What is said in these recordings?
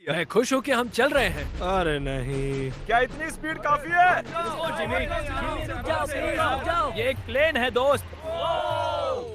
मैं खुश हूँ कि हम चल रहे हैं। अरे नहीं, क्या इतनी स्पीड काफी है? ये एक प्लेन है दोस्त।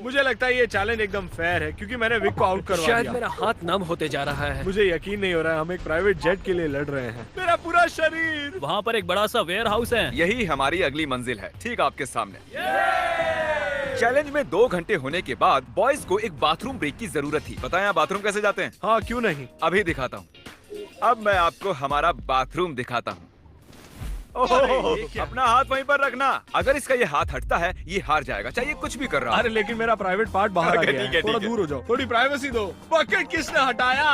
मुझे लगता है ये चैलेंज एकदम फेयर है क्योंकि मैंने विक को आउट करवा शायद दिया। मेरा हाथ नम होते जा रहा है। मुझे यकीन नहीं हो रहा है, हम एक प्राइवेट जेट के लिए लड़ रहे हैं। मेरा पूरा शरीर। वहाँ पर एक बड़ा सा वेयर हाउस है। यही हमारी अगली मंजिल है, ठीक आपके सामने। चैलेंज में 2 घंटे होने के बाद बॉयज को एक बाथरूम ब्रेक की जरूरत थी। बताएं आप बाथरूम कैसे जाते हैं? हाँ, क्यों नहीं। अभी दिखाता हूँ। अब मैं आपको हमारा बाथरूम दिखाता हूँ। अपना हाथ वहीं पर रखना। अगर इसका ये हाथ हटता है, ये हार जाएगा, चाहे कुछ भी कर रहा अरे लेकिन मेरा प्राइवेट पार्ट बाहर आ ओके, गया ठीक है। है, थोड़ा ठीक है। दूर हो जाओ, थोड़ी प्राइवेसी दो। बकेट किसने हटाया?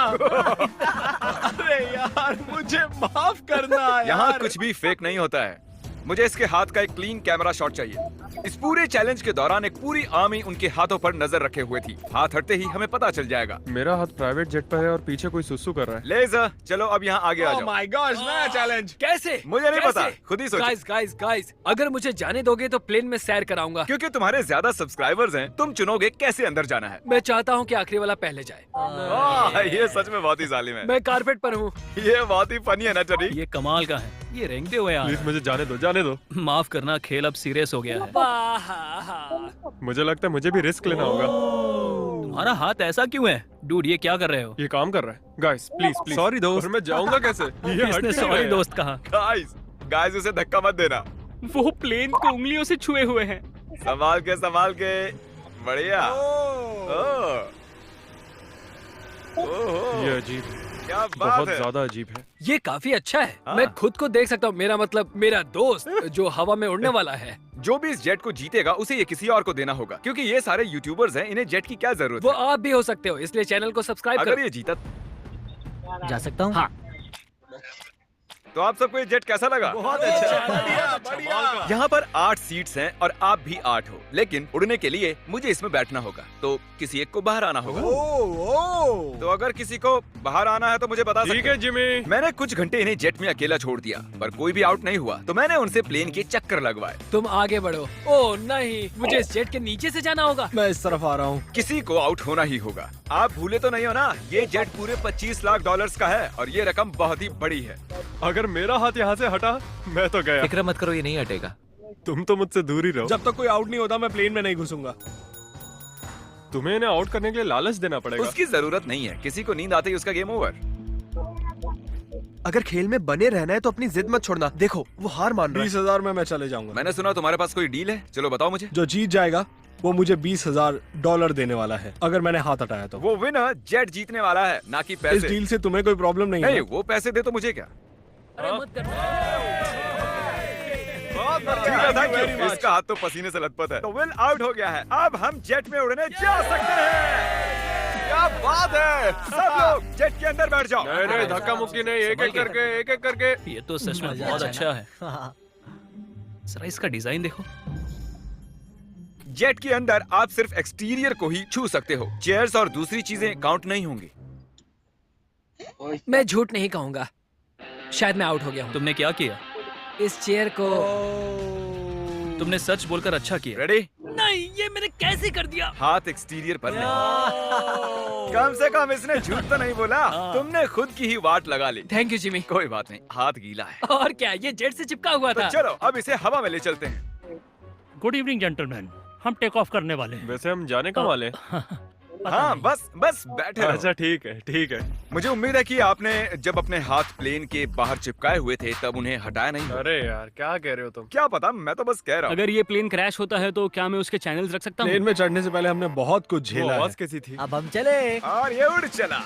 अरे यार, मुझे माफ करना यार। यहाँ कुछ भी फेक नहीं होता है। मुझे इसके हाथ का एक क्लीन कैमरा शॉट चाहिए। इस पूरे चैलेंज के दौरान एक पूरी आर्मी उनके हाथों पर नजर रखे हुए थी। हाथ हटते ही हमें पता चल जाएगा। मेरा हाथ प्राइवेट जेट पर है और पीछे कोई सुसु कर रहा है। लेज़र, चलो अब यहाँ आगे आ ओह जाओ। माय गॉड, नया चैलेंज। कैसे? मुझे नहीं कैसे? पता, खुद ही सोचो। गाइस, अगर मुझे जाने दोगे तो प्लेन में सैर कराऊंगा। क्योंकि तुम्हारे ज्यादा सब्सक्राइबर्स हैं, तुम चुनोगे कैसे अंदर जाना है। मैं चाहता हूँ कि आखिरी वाला पहले जाए। ये सच में बहुत ही जालिम है। मैं कारपेट पर हूँ। ये बहुत ही फनी है ना टरी? ये कमाल का है। ये रेंगते हुए आ प्लीज मुझे जाने दो, जाने दो। माफ करना, खेल अब सीरियस हो गया है। मुझे लगता है मुझे भी रिस्क लेना होगा। तुम्हारा हाथ ऐसा क्यों है? डूड, ये क्या कर रहे हो? ये काम कर रहा है। Guys please please. सॉरी दोस्त। और मैं जाऊंगा कैसे? ये हट इसने क्यों सॉरी रहा है? दोस्त कहा। गाइस उसे धक्का मत देना। वो प्लेन को उंगलियों से छुए हुए हैं। संभाल के। बढ़िया। ओह। ये अजीब है, क्या बात बहुत है। ज्यादा अजीब है। ये काफी अच्छा है। हाँ। मैं खुद को देख सकता हूँ। मेरा मतलब मेरा दोस्त जो हवा में उड़ने वाला है। जो भी इस जेट को जीतेगा उसे ये किसी और को देना होगा, क्योंकि ये सारे यूट्यूबर्स हैं, इन्हें जेट की क्या जरूरत वो है। आप भी हो सकते हो, इसलिए चैनल को सब्सक्राइब अगर करो। ये जीता जा सकता हूँ? हाँ। तो आप सबको ये जेट कैसा लगा? बहुत अच्छा, बढ़िया। यहाँ पर 8 सीट्स हैं और आप भी 8 हो, लेकिन उड़ने के लिए मुझे इसमें बैठना होगा, तो किसी एक को बाहर आना होगा। तो अगर किसी को बाहर आना है तो मुझे बता ठीक सकते है हैं। जिमी। मैंने कुछ घंटे इन्हें जेट में अकेला छोड़ दिया, पर कोई भी आउट नहीं हुआ, तो मैंने उनसे प्लेन के चक्कर लगवाए। तुम आगे बढ़ो। ओह नहीं, मुझे इस जेट के नीचे से जाना होगा। मैं इस तरफ आ रहा हूँ। किसी को आउट होना ही होगा। आप भूले तो नहीं हो ना, ये जेट पूरे 25 लाख डॉलर्स का है और ये रकम बहुत ही बड़ी है। अगर मेरा हाथ यहाँ से हटा, मैं तो गया। फिक्र मत करो, ये नहीं हटेगा। तुम तो मुझसे दूर ही रहो। जब तक कोई आउट नहीं होता, मैं प्लेन में नहीं घुसूंगा। तुम्हें इन्हें आउट करने के लिए लालच देना पड़ेगा। उसकी जरूरत नहीं है, किसी को नींद आते ही उसका गेम ओवर। अगर खेल में बने रहना है तो अपनी जिद मत छोड़ना। देखो वो हार मान रहा है। 20,000 में मैं चले जाऊंगा। मैंने सुना तुम्हारे पास कोई डील है, चलो बताओ मुझे। जो जीत जाएगा वो मुझे $20,000 देने वाला है, अगर मैंने हाथ हटाया तो। वो विनर जेट जीतने वाला है, ना कि इस पैसे। डील से तुम्हें कोई प्रॉब्लम नहीं नहीं, है? वो पैसे दे तो मुझे क्या। अरे मत कर। ठीक है, thank you। इसका हाथ तो पसीने से लथपथ है। तो विल आउट हो गया है। अब हम जेट में उड़ने जा सकते हैं। क्या बात है, सब लोग जेट के अंदर बैठ जाओ। नहीं, धक्का मुक्की नहीं, एक एक करके। ये तो सच में बहुत अच्छा है। जरा इसका डिजाइन देखो। जेट के अंदर आप सिर्फ एक्सटीरियर को ही छू सकते हो, चेयर्स और दूसरी चीजें काउंट नहीं होंगी। मैं झूठ नहीं कहूंगा, शायद मैं आउट हो गया हूँ। तुमने क्या किया? इस चेयर को तुमने सच बोलकर अच्छा किया। रेडी? नहीं, ये मैंने कैसे कर दिया? हाथ एक्सटीरियर पर नहीं। कम से कम इसने झूठ तो नहीं बोला। तुमने खुद की ही वाट लगा ली। Thank you Jimmy. कोई बात नहीं, हाथ गीला है। और क्या, ये जेट से चिपका हुआ तो था। चलो अब इसे हवा में ले चलते हैं। गुड इवनिंग जेंटलमैन, हम टेक ऑफ करने वाले हैं। वैसे हम जाने कब वाले? हाँ, बस बैठे रहो। अच्छा ठीक है, ठीक है। मुझे उम्मीद है कि आपने जब अपने हाथ प्लेन के बाहर चिपकाए हुए थे तब उन्हें हटाया नहीं। अरे यार क्या कह रहे हो तुम? क्या पता, मैं तो बस कह रहा हूँ। अगर ये प्लेन क्रैश होता है तो क्या मैं उसके चैनल्स रख सकता हूँ? प्लेन में चढ़ने से पहले हमने बहुत कुछ वो झेला आवाज है। कैसी थी? अब हम चले। और ये उड़ चला।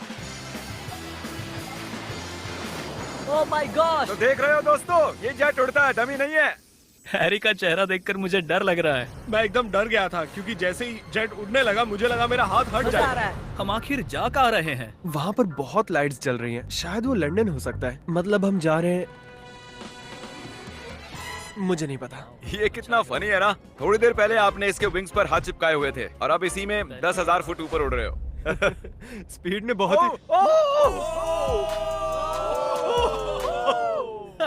Oh my God. तो देख रहे हो दोस्तों, ये जेट उड़ता है, डमी नहीं है। हैरी का चेहरा देखकर मुझे डर लग रहा है। मैं एकदम डर गया था क्योंकि जैसे ही जेट उड़ने लगा मुझे लगा मेरा हाथ हट मजा आ जाएगा। रहा है। हम आखिर जा कहाँ रहे हैं? वहाँ पर बहुत लाइट्स जल रही हैं। शायद वो लंदन हो सकता है। मतलब हम जा रहे हैं, मुझे नहीं पता। ये कितना फनी है ना। थोड़ी देर पहले आपने इसके विंग्स पर हाथ चिपकाए हुए थे और अब इसी में 10,000 फुट ऊपर उड़ रहे हो। स्पीड ने बहुत ही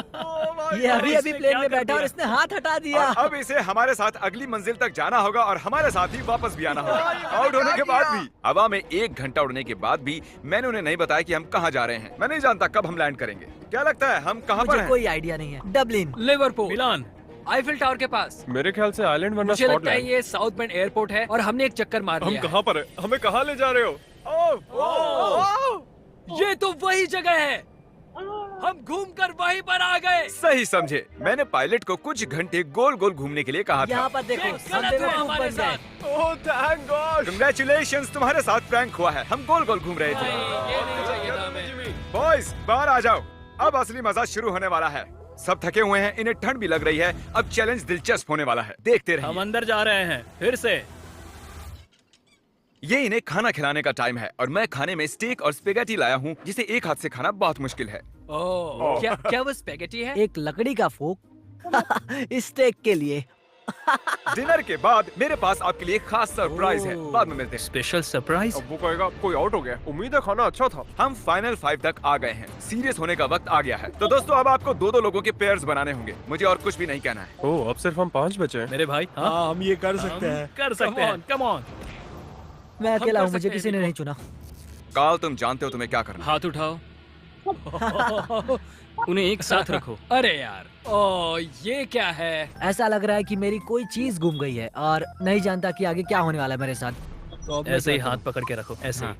Oh ये अभी अभी प्लेन में बैठा और इसने हाथ हटा दिया। और अब इसे हमारे साथ अगली मंजिल तक जाना होगा और हमारे साथ ही वापस भी आना होगा। आउट होने के बाद भी, हवा में 1 घंटा उड़ने के बाद भी मैंने उन्हें नहीं बताया कि हम कहाँ जा रहे हैं। मैं नहीं जानता कब हम लैंड करेंगे। क्या लगता है हम कहाँ पर मुझे हैं? कोई आइडिया नहीं है। डबलिन। लिवरपूल, मिलान, आईफिल टावर के पास। मेरे ख्याल से आइलैंड वरना मुझे लगता है स्कॉटलैंड। ये साउथ बेंड एयरपोर्ट है और हमने एक चक्कर मार लिया है। पर है? हमें कहाँ ले जा रहे हो? ये तो वही जगह है, हम घूमकर वहीं पर आ गए। सही समझे। मैंने पायलट को कुछ घंटे गोल गोल घूमने के लिए कहा था। यहाँ पर देखो, ये सब गलत हुआ बेवकूफ हमारे बन गए। साथ। Oh thank God. Congratulations, तुम्हारे साथ प्रैंक हुआ है। हम गोल गोल घूम रहे थे। ये नहीं चाहिए था हमें। बॉयज बाहर आ जाओ, अब असली मजा शुरू होने वाला है। सब थके हुए हैं, इन्हें ठंड भी लग रही है। अब चैलेंज दिलचस्प होने वाला है, देखते हम रहिए। अंदर जा रहे हैं फिर से। ये इन्हें खाना खिलाने का टाइम है और मैं खाने में स्टेक और स्पेगेटी लाया हूँ, जिसे एक हाथ से खाना बहुत मुश्किल है। ओह, क्या वो स्पेगेटी है? एक लकड़ी का फोक स्टेक के लिए। डिनर के बाद मेरे पास आपके लिए खास सरप्राइज है, बाद में मिलते हैं। Special surprise. अब वो कहेगा कोई आउट हो गया। उम्मीद है खाना अच्छा था। हम फाइनल 5 तक आ गए हैं। सीरियस होने का वक्त आ गया है। तो दोस्तों अब आपको 2-2 लोगों के पेयर्स बनाने होंगे। मुझे और कुछ भी नहीं कहना है। ओह, अब सिर्फ हम 5 बचे हैं। मेरे भाई, हाँ, हाँ हम ये कर सकते हैं। कर सकते हैं। Come on. मैं अकेला कर हूँ, मुझे सकते हैं, किसी ने देखो। नहीं चुना। काल तुम जानते हो तुम्हें क्या करना है। हाथ उठाओ। उन्हें एक साथ रखो। अरे यार, ओ ये क्या है? ऐसा लग रहा है कि मेरी कोई चीज गुम गई है और नहीं जानता कि आगे क्या होने वाला है मेरे साथ। तो अब मैं ऐसे ही क्या हाथ पकड़ के रखो, ऐसे ही।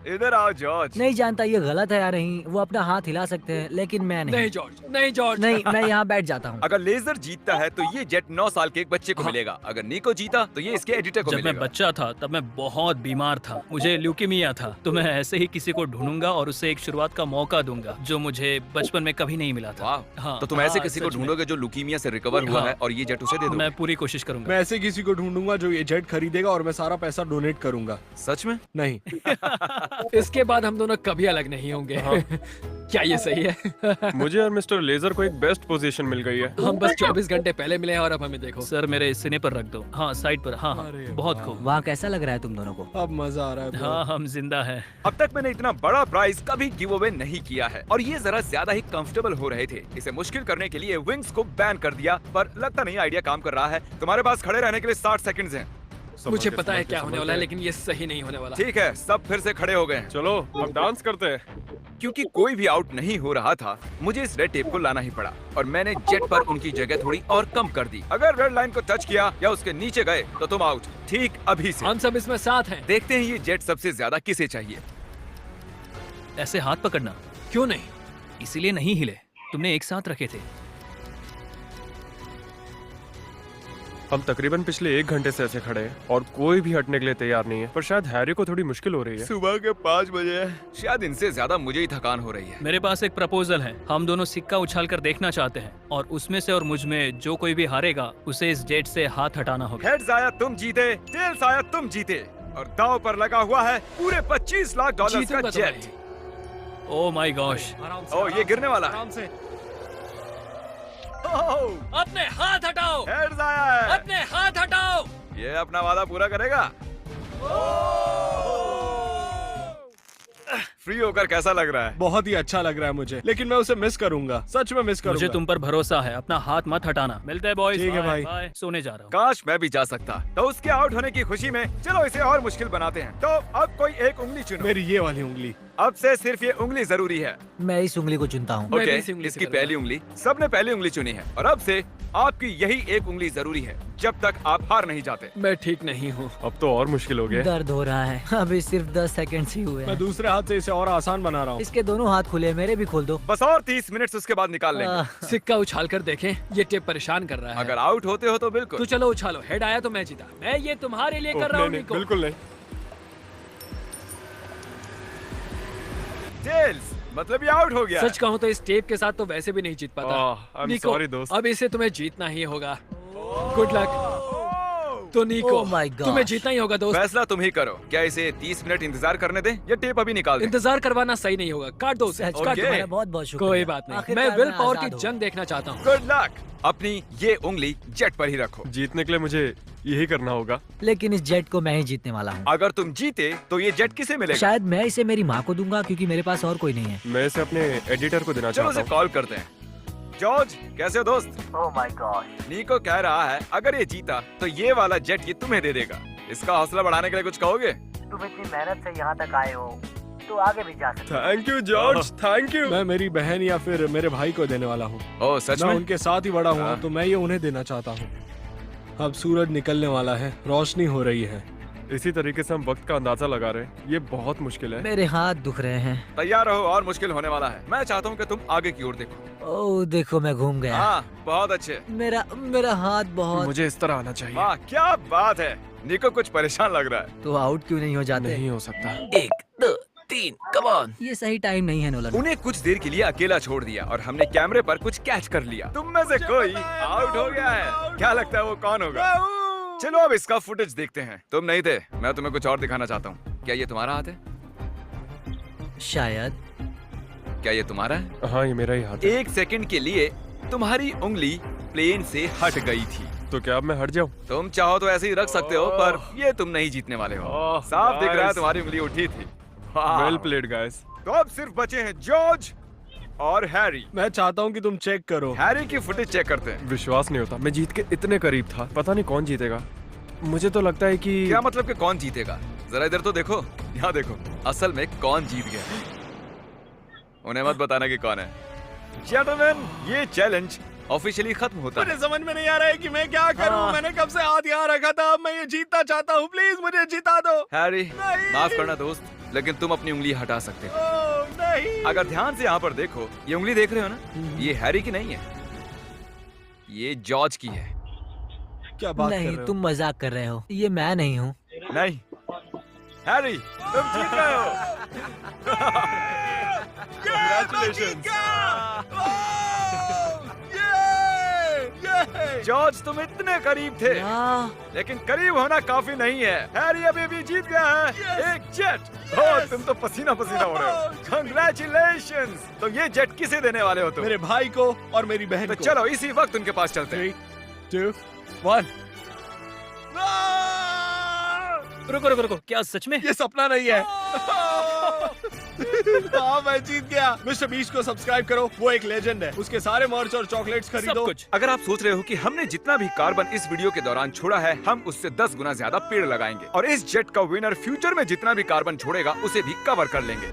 इधर आओ जॉर्ज। नहीं जानता ये गलत है या नहीं। वो अपना हाथ हिला सकते हैं लेकिन मैं नहीं। नहीं जॉर्ज, नहीं जॉर्ज। नहीं, मैं यहाँ बैठ जाता हूँ। अगर लेजर जीतता है तो ये जेट 9 साल के एक बच्चे को मिलेगा। अगर निको जीता तो ये इसके एडिटर को जब मैं मिलेगा। बच्चा था तब मैं बहुत बीमार था, मुझे ल्यूकीमिया था। तो मैं ऐसे ही किसी को ढूंढूंगा और उसे एक शुरुआत का मौका दूंगा जो मुझे बचपन में कभी नहीं मिला था। वाह। हाँ, तो तुम ऐसे हाँ, किसी को सच में। ढूंढोगे जो लुकीमिया से रिकवर हुआ हाँ। है और ये जेट उसे दे दो। मैं पूरी कोशिश करूंगा। मैं ऐसे किसी को ढूंढूंगा जो ये जेट खरीदेगा और मैं सारा पैसा डोनेट करूंगा। सच में? नहीं। इसके बाद हम दोनों कभी अलग नहीं होंगे। क्या ये सही है? मुझे और मिस्टर लेजर को एक बेस्ट पोजीशन मिल गई है। हम बस 24 घंटे पहले मिले हैं और अब हमें देखो। सर मेरे सीने पर रख दो। हाँ साइड पर। हाँ हाँ, अरे बहुत वाह। खूब। वहाँ कैसा लग रहा है तुम दोनों को? अब मजा आ रहा है bro। हाँ हम जिंदा हैं। अब तक मैंने इतना बड़ा प्राइज कभी गिव अवे नहीं किया है और ये जरा ज्यादा ही कंफर्टेबल हो रहे थे। इसे मुश्किल करने के लिए विंग्स को बैन कर दिया, पर लगता नहीं आइडिया काम कर रहा है। तुम्हारे पास खड़े रहने के लिए 60 सेकंड्स हैं। मुझे पता है क्या होने वाला है, लेकिन ये सही नहीं होने वाला। ठीक है, सब फिर से खड़े हो गए हैं। चलो अब डांस करते हैं। क्योंकि कोई भी आउट नहीं हो रहा था, मुझे इस रेड टेप को लाना ही पड़ा और मैंने जेट पर उनकी जगह थोड़ी और कम कर दी। अगर रेड लाइन को टच किया या उसके नीचे गए तो तुम आउट। ठीक अभी से। हम सब इसमें साथ हैं। देखते हैं ये जेट सबसे ज्यादा किसे चाहिए। ऐसे हाथ पकड़ना क्यों नहीं? इसीलिए नहीं हिले, तुमने एक साथ रखे थे। हम तकरीबन पिछले 1 घंटे से ऐसे खड़े हैं और कोई भी हटने के लिए तैयार नहीं है। पर शायद हैरी को थोड़ी मुश्किल हो रही है। सुबह के 5 बजे है। शायद इनसे ज्यादा मुझे ही थकान हो रही है। मेरे पास एक प्रपोजल है। हम दोनों सिक्का उछाल कर देखना चाहते हैं और उसमें से और मुझ में जो कोई भी हारेगा उसे इस जेट से हाथ हटाना होगा। हेड्स आया तुम जीते, टेल्स आया तुम जीते और दांव पर लगा हुआ है पूरे 25 लाख डॉलर का जीतूंगा तो जेट। मैं। ओह माय गॉश, ओ ये गिरने वाला है। आराम से। ओह, अपने हाथ हटाओ, हेड्स आया है। अपने हाथ हटाओ। ये अपना वादा पूरा करेगा। फ्री होकर कैसा लग रहा है? बहुत ही अच्छा लग रहा है मुझे, लेकिन मैं उसे मिस करूंगा। सच में मिस करूंगा। मुझे तुम पर भरोसा है, अपना हाथ मत हटाना। मिलते हैं बॉयज। ठीक है भाई। बाय। सोने जा रहा हूँ। काश मैं भी जा सकता। तो उसके आउट होने की खुशी में चलो इसे और मुश्किल बनाते हैं। तो अब कोई एक उंगली चुनो। मेरी ये वाली उंगली। अब से सिर्फ ये उंगली जरूरी है। मैं इस उंगली को चुनता हूँ। मैं भी ओके, इसी उंगली से इसकी करूंगा। पहली उंगली। सबने पहली उंगली चुनी है और अब से आपकी यही एक उंगली जरूरी है जब तक आप हार नहीं जाते। मैं ठीक नहीं हूँ। अब तो और मुश्किल हो गया। दर्द हो रहा है। अभी सिर्फ 10 सेकंड ही हुए मैं हैं। दूसरे हाथ से इसे और आसान बना रहा हूँ। इसके दोनों हाथ खुले हैं, मेरे भी खोल दो। बस और 30 मिनट उसके बाद निकाल लेंगे। सिक्का उछाल कर देखें, ये टेप परेशान कर रहा है। अगर आउट होते हो तो बिल्कुल। तो चलो उछालो। हेड आया तो मैं जीता। मैं ये तुम्हारे लिए कर रहा हूँ निको। बिल्कुल नहीं। टेल्स, मतलब ये आउट हो गया। सच कहूँ तो इस टेप के साथ तो वैसे भी नहीं जीत पाता। I'm निको, sorry, दोस्त। अब इसे तुम्हें जीतना ही होगा। Good luck. तो निको, Oh my gosh। तुम्हें जीतना ही होगा दोस्त। फैसला तुम ही करो। क्या इसे 30 मिनट इंतजार करने दे या टेप अभी निकाल दे? इंतजार करवाना सही नहीं होगा। काट दो उसे। सच काट में दो। तुम्हारा बहुत बहुत शुक्रिया। कोई बात नहीं। आखिरकार मैं विल पावर आजाद की हूँ। जंग देखना चाहता हूँ। Good luck. अपनी ये उंगली जेट पर ही रखो। जीतने के लिए मुझे यही करना होगा। लेकिन इस जेट को मैं ही जीतने वाला हूँ। अगर तुम जीते तो ये जेट किसे मिलेगा? शायद मैं इसे मेरी माँ को दूंगा क्योंकि मेरे पास और कोई नहीं है। मैं इसे अपने एडिटर को देना चलो चाहता उसे हूँ। कॉल करते हैं। जॉर्ज कैसे हो दोस्त? Oh my God. नीको कह रहा है अगर ये जीता तो ये वाला जेट ये तुम्हें दे देगा। इसका हौसला बढ़ाने के लिए कुछ कहोगे? तुम इतनी मेहनत से यहाँ तक आए हो, तो आगे भी जा सकते thank you George, thank you. मैं मेरी बहन या फिर मेरे भाई को देने वाला हूँ। ओह सच मैं में? उनके साथ ही बड़ा हुआ हाँ। हूँ, तो मैं ये उन्हें देना चाहता हूँ। अब सूरज निकलने वाला है, रोशनी हो रही है। इसी तरीके से हम वक्त का अंदाजा लगा रहे हैं। ये बहुत मुश्किल है। मेरे हाथ दुख रहे हैं। तैयार रहो और मुश्किल होने वाला है। मैं चाहता हूँ कि तुम आगे की ओर देखो। ओह देखो मैं घूम गया। हाँ बहुत अच्छे। मेरा हाथ बहुत। मुझे इस तरह आना चाहिए। वाह क्या बात है। निको कुछ परेशान लग रहा है। तो आउट क्यों नहीं हो जाते? नहीं हो सकता। 1 2 3 कम ऑन। ये सही टाइम नहीं है नोलन। उन्हें कुछ देर के लिए अकेला छोड़ दिया और हमने कैमरे पर कुछ कैच कर लिया। तुम में से कोई आउट हो गया है। क्या लगता है वो कौन होगा? चलो अब इसका फुटेज देखते हैं। तुम नहीं थे, मैं तुम्हें कुछ और दिखाना चाहता हूँ। क्या ये तुम्हारा हाथ है? शायद। क्या ये तुम्हारा है? हाँ ये मेरा ही हाथ है। 1 सेकंड के लिए तुम्हारी उंगली प्लेन से हट गई थी। तो क्या अब मैं हट जाऊँ? तुम चाहो तो ऐसे ही रख सकते हो, पर ये तुम नहीं जीतने वाले हो। साफ दिख रहा है तुम्हारी उंगली उठी थी। Well played guys. तो अब सिर्फ बचे हैं जॉर्ज और हैरी। मैं चाहता हूँ कि तुम चेक करो। हैरी की फुटेज चेक करते हैं। विश्वास नहीं होता, मैं जीत के इतने करीब था। पता नहीं कौन जीतेगा। मुझे तो लगता है कि क्या मतलब कि कौन जीतेगा? जरा इधर तो देखो, यहाँ देखो। असल में कौन जीत गया? उन्हें मत बताना कि कौन है। जेंटलमैन, ये चैलेंज ऑफिशियली खत्म होता है। मुझे समझ में नहीं आ रहा है कि मैं क्या करूं। मैंने कब से हाथ यहाँ रखा था, अब मैं ये जीतना चाहता हूँ। प्लीज मुझे जिता दो। हैरी नहीं। माफ करना दोस्त, लेकिन तुम अपनी उंगली हटा सकते हो। ओह, नहीं। अगर ध्यान से यहाँ पर देखो, ये उंगली देख रहे हो ना? ये हैरी की नहीं है, ये जॉर्ज की है। क्या बात कर नहीं रहे हो? तुम मजाक कर रहे हो। ये मैं नहीं हूँ। नहीं हैरी, तुम जीत गए हो। Congratulations. जॉर्ज तुम इतने करीब थे, लेकिन करीब होना काफी नहीं है। हैरी अभी भी जीत गया है एक जेट। ओह तुम तो पसीना पसीना हो रहे हो। कंग्रेचुलेशंस। तो ये जेट किसे देने वाले हो तुम? मेरे भाई को और मेरी बहन तो को। चलो इसी वक्त उनके पास चलते हैं। 3 2 1। रुको रुको रुको, क्या सच में? ये सपना नहीं है। हाँ मैं जीत गया। मिस्टर बीस्ट को सब्सक्राइब करो, वो एक लेजेंड है। उसके सारे मर्च और चॉकलेट्स सब खरीदो। कुछ। अगर आप सोच रहे हो कि हमने जितना भी कार्बन इस वीडियो के दौरान छोड़ा है, हम उससे 10 गुना ज्यादा पेड़ लगाएंगे और इस जेट का विनर फ्यूचर में जितना भी कार्बन छोड़ेगा उसे भी कवर कर लेंगे।